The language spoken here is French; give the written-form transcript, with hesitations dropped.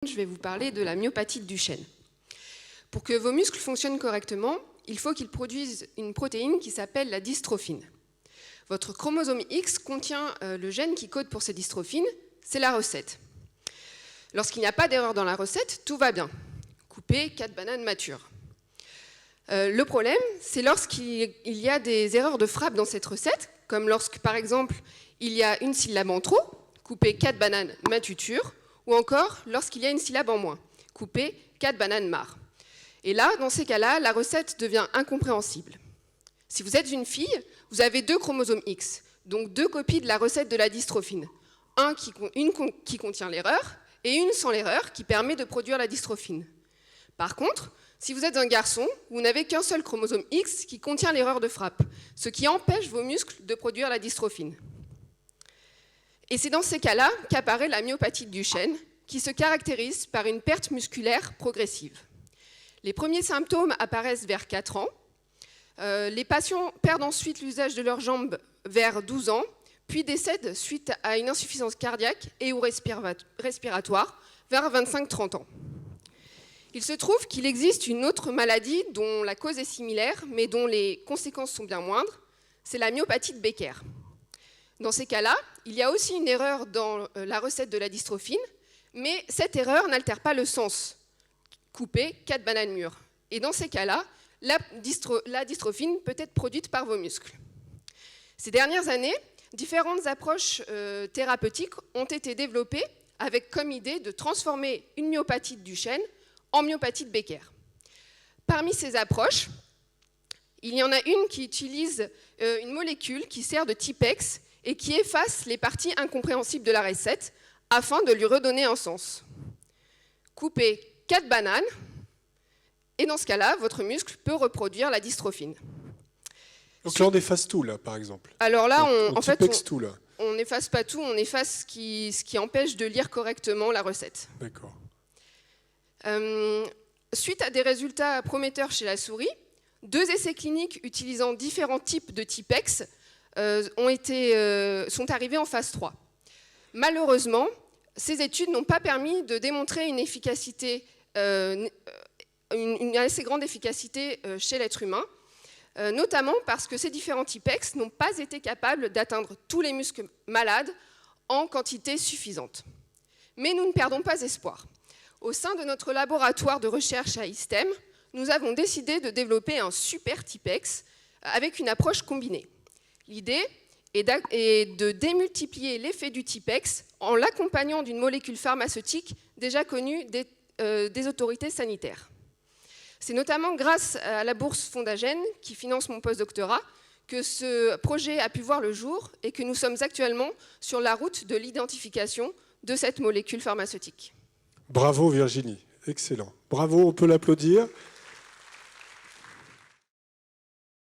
Je vais vous parler de la myopathie de Duchenne. Pour que vos muscles fonctionnent correctement, il faut qu'ils produisent une protéine qui s'appelle la dystrophine. Votre chromosome X contient le gène qui code pour ces dystrophines, c'est la recette. Lorsqu'il n'y a pas d'erreur dans la recette, tout va bien. Coupez 4 bananes matures. Le problème, c'est lorsqu'il y a des erreurs de frappe dans cette recette, comme lorsque, par exemple, il y a une syllabe en trop, coupez 4 bananes matutures, ou encore lorsqu'il y a une syllabe en moins, coupez 4 bananes marres. Et là, dans ces cas-là, la recette devient incompréhensible. Si vous êtes une fille, vous avez 2 chromosomes X, donc 2 copies de la recette de la dystrophine. Une qui contient l'erreur et une sans l'erreur qui permet de produire la dystrophine. Par contre, si vous êtes un garçon, vous n'avez qu'un seul chromosome X qui contient l'erreur de frappe, ce qui empêche vos muscles de produire la dystrophine. Et c'est dans ces cas-là qu'apparaît la myopathie de Duchenne, qui se caractérise par une perte musculaire progressive. Les premiers symptômes apparaissent vers 4 ans. Les patients perdent ensuite l'usage de leurs jambes vers 12 ans, puis décèdent suite à une insuffisance cardiaque et ou respiratoire vers 25-30 ans. Il se trouve qu'il existe une autre maladie dont la cause est similaire, mais dont les conséquences sont bien moindres, c'est la myopathie de Becker. Dans ces cas-là, il y a aussi une erreur dans la recette de la dystrophine, mais cette erreur n'altère pas le sens. Coupez 4 bananes mûres. Et dans ces cas-là, la dystrophine peut être produite par vos muscles. Ces dernières années, différentes approches thérapeutiques ont été développées avec comme idée de transformer une myopathie de Duchenne en myopathie de Becker. Parmi ces approches, il y en a une qui utilise une molécule qui sert de Tipex et qui efface les parties incompréhensibles de la recette afin de lui redonner un sens. Coupez 4 bananes et dans ce cas-là, votre muscle peut reproduire la dystrophine. Donc là, on efface tout, là, par exemple. Alors là, on n'efface pas tout, on efface ce qui empêche de lire correctement la recette. D'accord. Suite à des résultats prometteurs chez la souris, 2 essais cliniques utilisant différents types de Tipex sont arrivés en phase 3. Malheureusement, ces études n'ont pas permis de démontrer une efficacité, une assez grande efficacité chez l'être humain, notamment parce que ces différents Tipex n'ont pas été capables d'atteindre tous les muscles malades en quantité suffisante. Mais nous ne perdons pas espoir. Au sein de notre laboratoire de recherche à ISTEM, nous avons décidé de développer un super Tipex avec une approche combinée. L'idée est de démultiplier l'effet du Tipex en l'accompagnant d'une molécule pharmaceutique déjà connue des autorités sanitaires. C'est notamment grâce à la bourse Fondagène, qui finance mon postdoctorat, que ce projet a pu voir le jour et que nous sommes actuellement sur la route de l'identification de cette molécule pharmaceutique. Bravo Virginie, excellent. Bravo, on peut l'applaudir.